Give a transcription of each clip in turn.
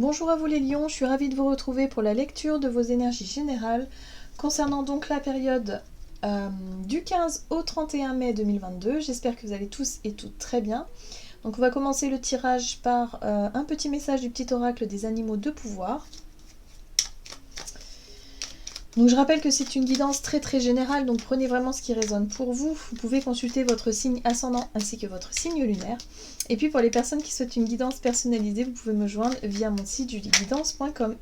Bonjour à vous les lions, je suis ravie de vous retrouver pour la lecture de vos énergies générales concernant donc la période du 15 au 31 mai 2022. J'espère que vous allez tous et toutes très bien. Donc on va commencer le tirage par un petit message du petit oracle des animaux de pouvoir. Donc je rappelle que c'est une guidance très générale, donc prenez vraiment ce qui résonne pour vous. Vous pouvez consulter votre signe ascendant ainsi que votre signe lunaire. Et puis pour les personnes qui souhaitent une guidance personnalisée, vous pouvez me joindre via mon site julieguidance.com.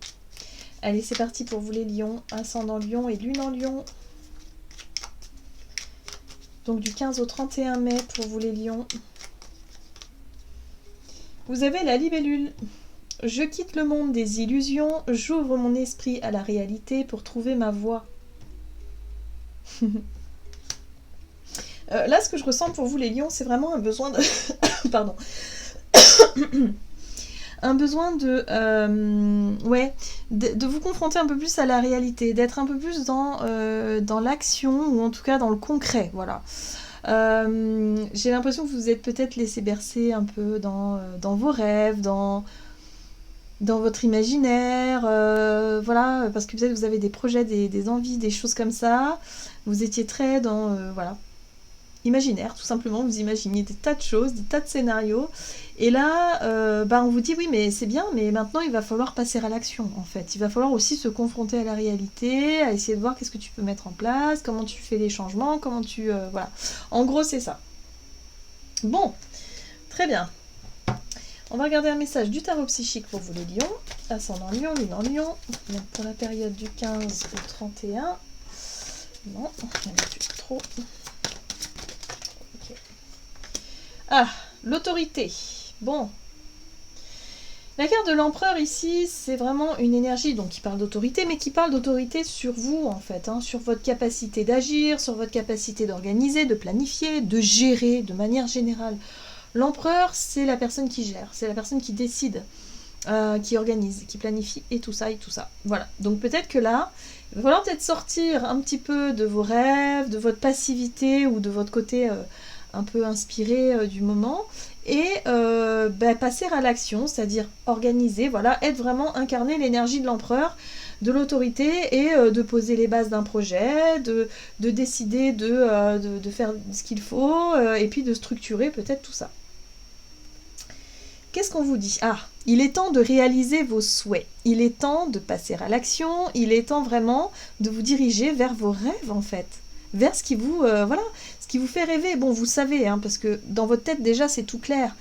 Allez, c'est parti pour vous les lions, ascendant lion et lune en lion. Donc du 15 au 31 mai pour vous les lions. Vous avez la libellule. Je quitte le monde des illusions, j'ouvre mon esprit à la réalité pour trouver ma voie. Là, ce que je ressens pour vous les lions, c'est vraiment un besoin de... Pardon. Un besoin de vous confronter un peu plus à la réalité, d'être un peu plus dans l'action, ou en tout cas dans le concret, voilà. J'ai l'impression que vous vous êtes peut-être laissé bercer un peu dans vos rêves, dans votre imaginaire, voilà, parce que peut-être vous avez des projets, des envies, des choses comme ça. Vous étiez très dans, voilà, imaginaire, tout simplement. Vous imaginiez des tas de choses, des tas de scénarios. Et là, on vous dit, oui, mais c'est bien, mais maintenant, il va falloir passer à l'action, en fait. Il va falloir aussi se confronter à la réalité, à essayer de voir qu'est-ce que tu peux mettre en place, comment tu fais les changements, comment tu... voilà. En gros, c'est ça. Bon, très bien. On va regarder un message du tarot psychique pour vous les lions. Ascendant lion, lune en lion. Donc pour la période du 15 au 31. Non, il n'y en a plus trop. Okay. Ah, l'autorité. Bon. La carte de l'empereur ici, c'est vraiment une énergie donc qui parle d'autorité, mais qui parle d'autorité sur vous en fait, hein, sur votre capacité d'agir, sur votre capacité d'organiser, de planifier, de gérer de manière générale. L'empereur, c'est la personne qui gère, c'est la personne qui décide, qui organise, qui planifie et tout ça et tout ça. Voilà, donc peut-être que là, il va falloir peut-être sortir un petit peu de vos rêves, de votre passivité ou de votre côté un peu inspiré du moment et passer à l'action, c'est-à-dire organiser, voilà, être vraiment incarner l'énergie de l'empereur, de l'autorité et de poser les bases d'un projet, de décider de faire ce qu'il faut et puis de structurer peut-être tout ça. Qu'est-ce qu'on vous dit? Ah, il est temps de réaliser vos souhaits. Il est temps de passer à l'action. Il est temps vraiment de vous diriger vers vos rêves en fait. Vers ce qui vous, voilà, ce qui vous fait rêver. Bon, vous savez, hein, parce que dans votre tête déjà c'est tout clair.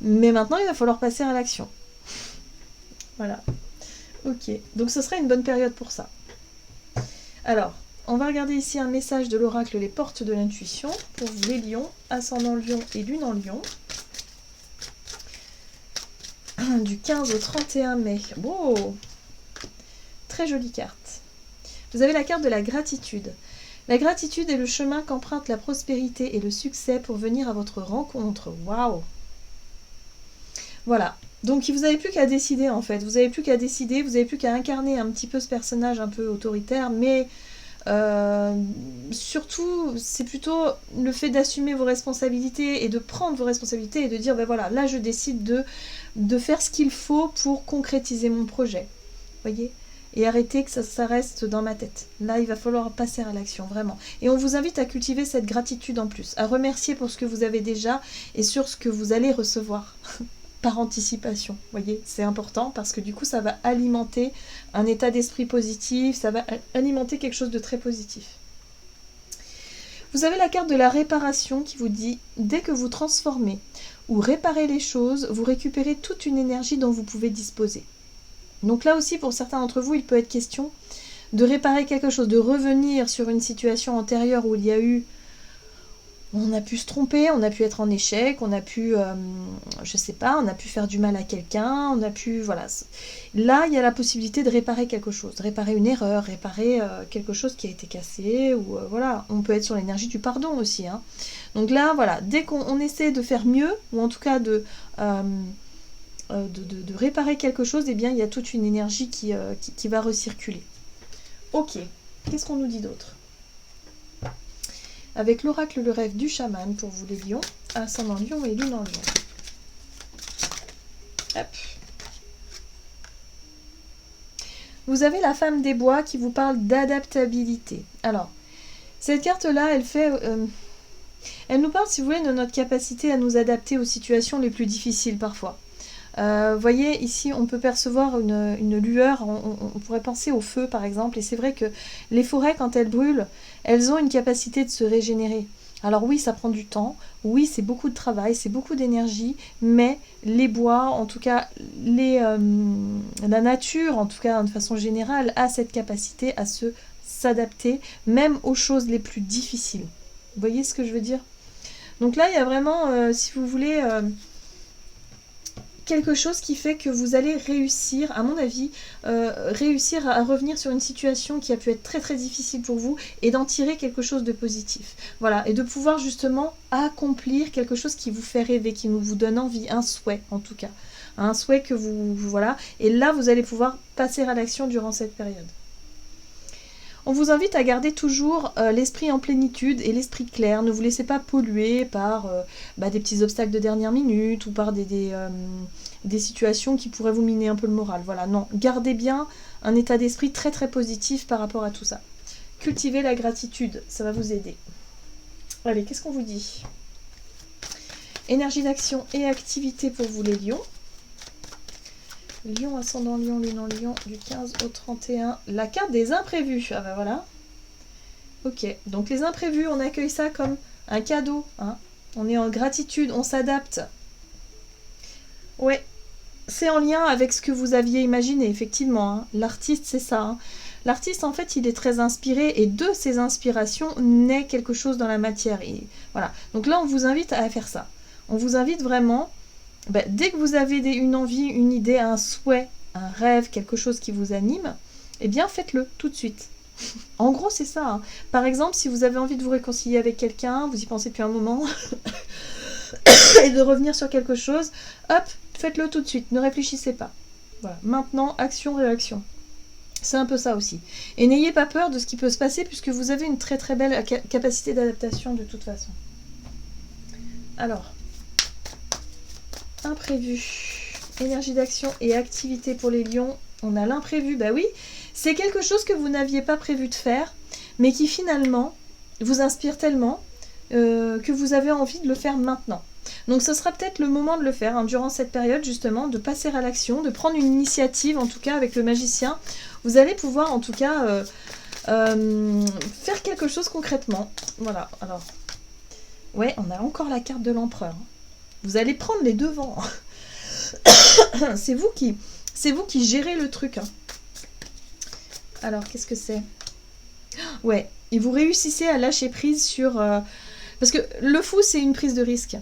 Mais maintenant il va falloir passer à l'action. Voilà. Ok, donc ce serait une bonne période pour ça. Alors, on va regarder ici un message de l'oracle Les Portes de l'Intuition pour vous les lions, ascendant lion et lune en lion. Du 15 au 31 mai. Wow, très jolie carte. Vous avez la carte de la gratitude. La gratitude est le chemin qu'emprunte la prospérité et le succès pour venir à votre rencontre. Waouh. Voilà. Donc vous n'avez plus qu'à décider en fait. Vous n'avez plus qu'à décider, vous n'avez plus qu'à incarner un petit peu ce personnage un peu autoritaire, mais surtout, c'est plutôt le fait d'assumer vos responsabilités et de prendre vos responsabilités et de dire, ben voilà, là je décide de faire ce qu'il faut pour concrétiser mon projet. Voyez ? Et arrêter que ça reste dans ma tête. Là, il va falloir passer à l'action, vraiment. Et on vous invite à cultiver cette gratitude en plus, à remercier pour ce que vous avez déjà et sur ce que vous allez recevoir. Par anticipation, voyez, c'est important parce que du coup ça va alimenter un état d'esprit positif, ça va alimenter quelque chose de très positif. Vous avez la carte de la réparation qui vous dit dès que vous transformez ou réparez les choses, vous récupérez toute une énergie dont vous pouvez disposer. Donc là aussi pour certains d'entre vous il peut être question de réparer quelque chose, de revenir sur une situation antérieure où il y a eu on a pu se tromper, on a pu être en échec, on a pu, je sais pas, on a pu faire du mal à quelqu'un, on a pu, voilà. Là, il y a la possibilité de réparer quelque chose, de réparer une erreur, réparer quelque chose qui a été cassé, ou voilà. On peut être sur l'énergie du pardon aussi, hein. Donc là, voilà, dès qu'on essaie de faire mieux, ou en tout cas de réparer quelque chose, eh bien, il y a toute une énergie qui va recirculer. Ok, qu'est-ce qu'on nous dit d'autre ? Avec l'oracle le rêve du chaman pour vous les lions, ascendant lion et lune en lion. Hop. vous avez la femme des bois qui vous parle d'adaptabilité. Alors, cette carte-là, elle nous parle, si vous voulez, de notre capacité à nous adapter aux situations les plus difficiles parfois. Vous voyez, ici, on peut percevoir une lueur, on pourrait penser au feu, par exemple, et c'est vrai que les forêts, quand elles brûlent, elles ont une capacité de se régénérer. Alors oui, ça prend du temps, oui, c'est beaucoup de travail, c'est beaucoup d'énergie, mais les bois, en tout cas, la nature, en tout cas, de façon générale, a cette capacité à s'adapter, même aux choses les plus difficiles. Vous voyez ce que je veux dire? Donc là, il y a vraiment, si vous voulez... quelque chose qui fait que vous allez réussir, à mon avis, réussir à revenir sur une situation qui a pu être très très difficile pour vous et d'en tirer quelque chose de positif. Voilà, et de pouvoir justement accomplir quelque chose qui vous fait rêver, qui vous donne envie, un souhait en tout cas. Un souhait que voilà, et là vous allez pouvoir passer à l'action durant cette période. On vous invite à garder toujours l'esprit en plénitude et l'esprit clair. Ne vous laissez pas polluer par des petits obstacles de dernière minute ou par des situations qui pourraient vous miner un peu le moral. Voilà, non. Gardez bien un état d'esprit très très positif par rapport à tout ça. Cultivez la gratitude, ça va vous aider. Allez, qu'est-ce qu'on vous dit? Énergie d'action et activité pour vous les lions. Lion, ascendant Lion, lune en Lion, du 15 au 31. La carte des imprévus. Ah bah voilà. Ok, donc les imprévus, on accueille ça comme un cadeau. Hein. On est en gratitude, on s'adapte. Ouais, c'est en lien avec ce que vous aviez imaginé, effectivement. Hein. L'artiste, c'est ça. Hein. L'artiste, en fait, il est très inspiré et de ses inspirations naît quelque chose dans la matière. Et voilà. Donc là, on vous invite à faire ça. On vous invite vraiment... dès que vous avez une envie, une idée, un souhait, un rêve, quelque chose qui vous anime, eh bien faites-le tout de suite. En gros, c'est ça. Hein. Par exemple, si vous avez envie de vous réconcilier avec quelqu'un, vous y pensez depuis un moment, et de revenir sur quelque chose, hop, faites-le tout de suite, ne réfléchissez pas. Voilà. Maintenant, action, réaction. C'est un peu ça aussi. Et n'ayez pas peur de ce qui peut se passer, puisque vous avez une très très belle capacité d'adaptation de toute façon. Alors... imprévu, énergie d'action et activité pour les lions. On a l'imprévu, bah oui, c'est quelque chose que vous n'aviez pas prévu de faire, mais qui finalement vous inspire tellement que vous avez envie de le faire maintenant. Donc ce sera peut-être le moment de le faire, hein, durant cette période justement, de passer à l'action, de prendre une initiative, en tout cas avec le magicien. Vous allez pouvoir en tout cas faire quelque chose concrètement. Voilà, alors, ouais, on a encore la carte de l'empereur. Vous allez prendre les devants. C'est vous qui gérez le truc. Hein. Alors, qu'est-ce que c'est? Ouais, et vous réussissez à lâcher prise sur... parce que le fou, c'est une prise de risque.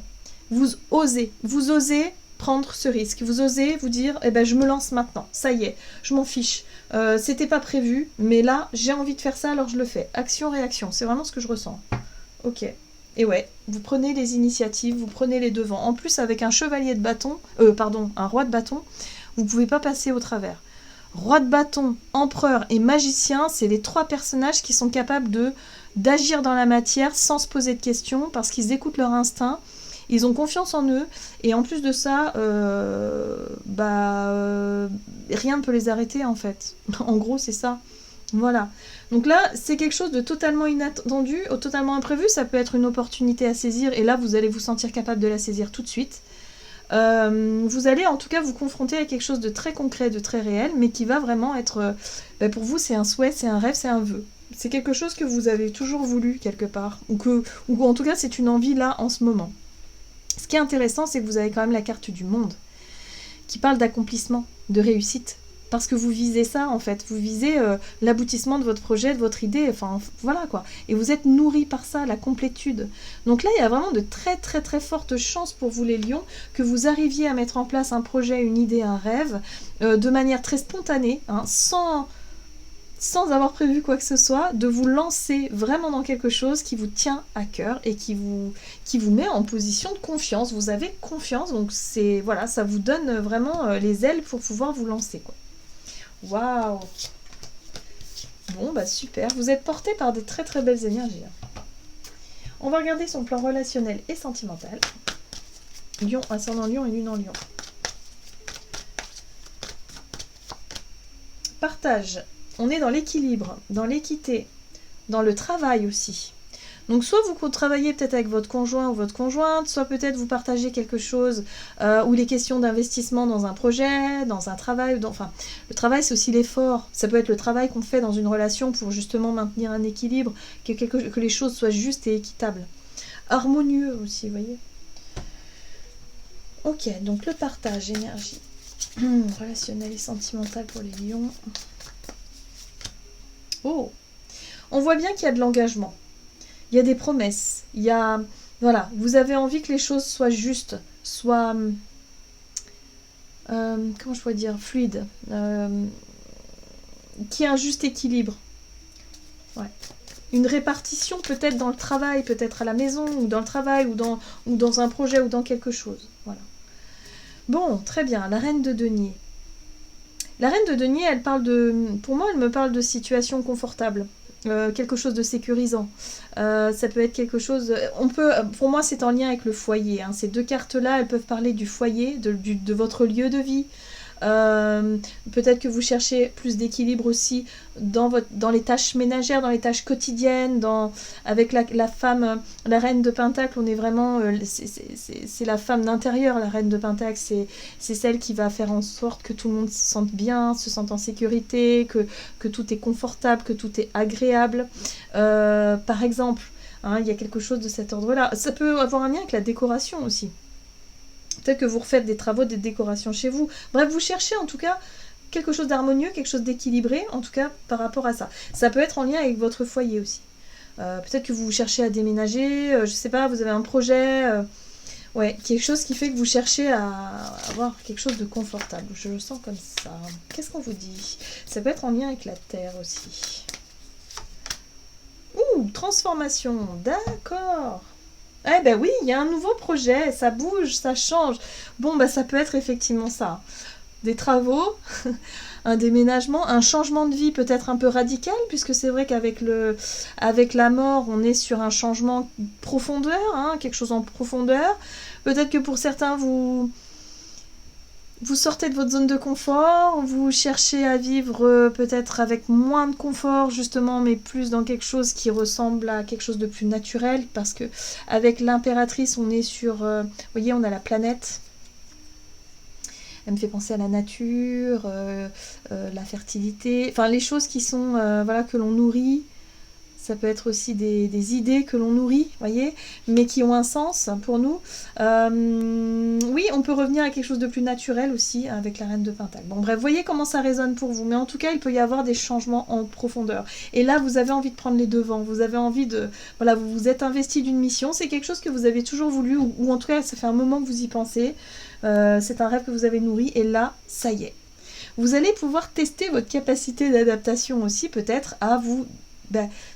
Vous osez prendre ce risque. Vous osez vous dire, eh ben, je me lance maintenant. Ça y est, je m'en fiche. C'était pas prévu, mais là, j'ai envie de faire ça, alors je le fais. Action-réaction, c'est vraiment ce que je ressens. Ok. Et ouais, vous prenez les initiatives, vous prenez les devants. En plus, avec un chevalier de bâton, un roi de bâton, vous ne pouvez pas passer au travers. Roi de bâton, empereur et magicien, c'est les trois personnages qui sont capables d'agir dans la matière sans se poser de questions, parce qu'ils écoutent leur instinct, ils ont confiance en eux, et en plus de ça, rien ne peut les arrêter en fait. En gros, c'est ça. Voilà. Donc là, c'est quelque chose de totalement inattendu, totalement imprévu. Ça peut être une opportunité à saisir, et là, vous allez vous sentir capable de la saisir tout de suite. Vous allez en tout cas vous confronter à quelque chose de très concret, de très réel, mais qui va vraiment être... pour vous, c'est un souhait, c'est un rêve, c'est un vœu. C'est quelque chose que vous avez toujours voulu quelque part, ou en tout cas, c'est une envie là, en ce moment. Ce qui est intéressant, c'est que vous avez quand même la carte du monde, qui parle d'accomplissement, de réussite. Parce que vous visez ça, en fait. Vous visez l'aboutissement de votre projet, de votre idée. Enfin, voilà, quoi. Et vous êtes nourri par ça, la complétude. Donc là, il y a vraiment de très, très, très fortes chances pour vous, les lions, que vous arriviez à mettre en place un projet, une idée, un rêve, de manière très spontanée, hein, sans avoir prévu quoi que ce soit, de vous lancer vraiment dans quelque chose qui vous tient à cœur et qui vous met en position de confiance. Vous avez confiance, donc c'est voilà, ça vous donne vraiment les ailes pour pouvoir vous lancer, quoi. Waouh! Bon, bah super. Vous êtes porté par des très très belles énergies. On va regarder son plan relationnel et sentimental. Lion, ascendant Lion et lune en Lion. Partage. On est dans l'équilibre, dans l'équité, dans le travail aussi. Donc soit vous travaillez peut-être avec votre conjoint ou votre conjointe, soit peut-être vous partagez quelque chose ou les questions d'investissement dans un projet, dans un travail. Enfin, le travail c'est aussi l'effort. Ça peut être le travail qu'on fait dans une relation pour justement maintenir un équilibre, que les choses soient justes et équitables. Harmonieux aussi, vous voyez. Ok, donc le partage, énergie. Relationnel et sentimental pour les lions. Oh, on voit bien qu'il y a de l'engagement. Il y a des promesses, il y a... Voilà, vous avez envie que les choses soient justes, soient... comment je pourrais dire, fluides, qu'il y ait un juste équilibre. Ouais. Une répartition peut-être dans le travail, peut-être à la maison, ou dans le travail, ou dans un projet, ou dans quelque chose. Voilà. Bon, très bien, la reine de denier. La reine de denier, elle parle de... Pour moi, elle me parle de situation confortable. Quelque chose de sécurisant. Ça peut être quelque chose... pour moi, c'est en lien avec le foyer. Hein. Ces deux cartes-là, elles peuvent parler du foyer, de votre lieu de vie. Peut-être que vous cherchez plus d'équilibre aussi dans les tâches ménagères, dans les tâches quotidiennes, avec la femme, la reine de Pentacle, on est vraiment, c'est la femme d'intérieur, la reine de Pentacle, c'est celle qui va faire en sorte que tout le monde se sente bien, se sente en sécurité, que tout est confortable, que tout est agréable. Par exemple, hein, il y a quelque chose de cet ordre-là. Ça peut avoir un lien avec la décoration aussi. Peut-être que vous refaites des travaux, des décorations chez vous. Bref, vous cherchez en tout cas quelque chose d'harmonieux, quelque chose d'équilibré, en tout cas par rapport à ça. Ça peut être en lien avec votre foyer aussi. Peut-être que vous cherchez à déménager, je sais pas, vous avez un projet, ouais, quelque chose qui fait que vous cherchez à avoir quelque chose de confortable. Je le sens comme ça. Qu'est-ce qu'on vous dit? Ça peut être en lien avec la terre aussi. Ouh, transformation, d'accord. Eh ben oui, il y a un nouveau projet, ça bouge, ça change. Bon, bah ça peut être effectivement ça. Des travaux, un déménagement, un changement de vie peut-être un peu radical, puisque c'est vrai qu'avec la mort, on est sur un changement profondeur, hein, quelque chose en profondeur. Peut-être que pour certains, vous sortez de votre zone de confort, vous cherchez à vivre peut-être avec moins de confort justement, mais plus dans quelque chose qui ressemble à quelque chose de plus naturel, parce que avec l'impératrice, on est sur, vous voyez, on a la planète. Elle me fait penser à la nature, la fertilité, enfin les choses qui sont, voilà, que l'on nourrit. Ça peut être aussi des idées que l'on nourrit, voyez, mais qui ont un sens pour nous. Oui, on peut revenir à quelque chose de plus naturel aussi avec la reine de Pentacle. Bon, bref, voyez comment ça résonne pour vous. Mais en tout cas, il peut y avoir des changements en profondeur. Et là, vous avez envie de prendre les devants. Vous avez envie de... Voilà, vous vous êtes investi d'une mission. C'est quelque chose que vous avez toujours voulu, ou en tout cas, ça fait un moment que vous y pensez. C'est un rêve que vous avez nourri. Et là, ça y est. Vous allez pouvoir tester votre capacité d'adaptation aussi, peut-être, à vous...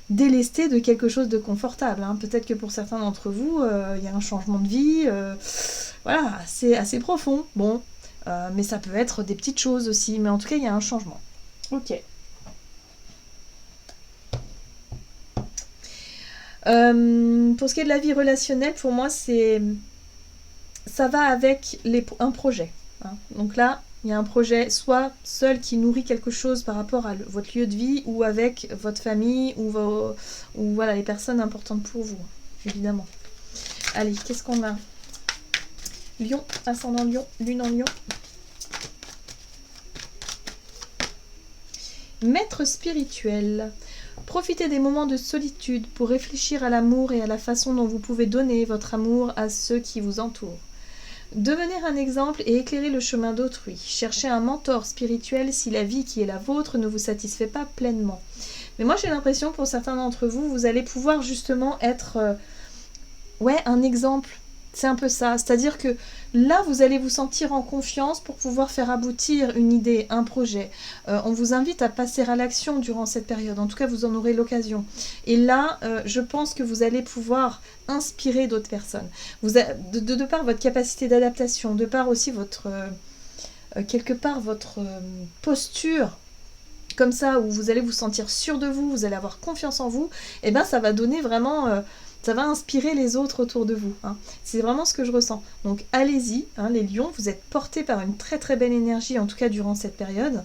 délester de quelque chose de confortable. Hein. Peut-être que pour certains d'entre vous, il y a un changement de vie, voilà, c'est assez profond. Bon, mais ça peut être des petites choses aussi. Mais en tout cas, il y a un changement. Ok. Pour ce qui est de la vie relationnelle, pour moi, ça va avec un projet. Hein. Donc là, il y a un projet, soit seul qui nourrit quelque chose par rapport à votre lieu de vie, ou avec votre famille, ou voilà, les personnes importantes pour vous, évidemment. Allez, qu'est-ce qu'on a? Lion, ascendant Lion, lune en Lion. Maître spirituel. Profitez des moments de solitude pour réfléchir à l'amour et à la façon dont vous pouvez donner votre amour à ceux qui vous entourent. Devenez un exemple et éclairez le chemin d'autrui. Cherchez un mentor spirituel si la vie qui est la vôtre ne vous satisfait pas pleinement. Mais moi j'ai l'impression pour certains d'entre vous, vous allez pouvoir justement être un exemple. C'est un peu ça. C'est-à-dire que là, vous allez vous sentir en confiance pour pouvoir faire aboutir une idée, un projet. On vous invite à passer à l'action durant cette période. En tout cas, vous en aurez l'occasion. Et là, je pense que vous allez pouvoir inspirer d'autres personnes. De par votre capacité d'adaptation, de par aussi votre... quelque part, votre posture comme ça, où vous allez vous sentir sûr de vous, vous allez avoir confiance en vous, et bien ça va donner vraiment... ça va inspirer les autres autour de vous. Hein. C'est vraiment ce que je ressens. Donc allez-y, hein, les lions, vous êtes portés par une très très belle énergie, en tout cas durant cette période,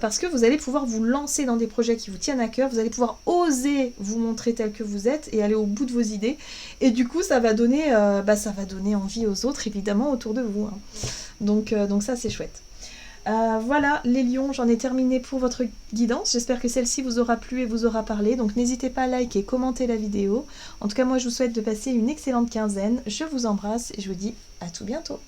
parce que vous allez pouvoir vous lancer dans des projets qui vous tiennent à cœur, vous allez pouvoir oser vous montrer tel que vous êtes et aller au bout de vos idées. Et du coup, ça va donner envie aux autres, évidemment, autour de vous. Hein. Donc ça, c'est chouette. Voilà les lions, j'en ai terminé pour votre guidance. J'espère que celle-ci vous aura plu et vous aura parlé. Donc n'hésitez pas à liker et commenter la vidéo. En tout cas, moi je vous souhaite de passer une excellente quinzaine. Je vous embrasse et je vous dis à tout bientôt.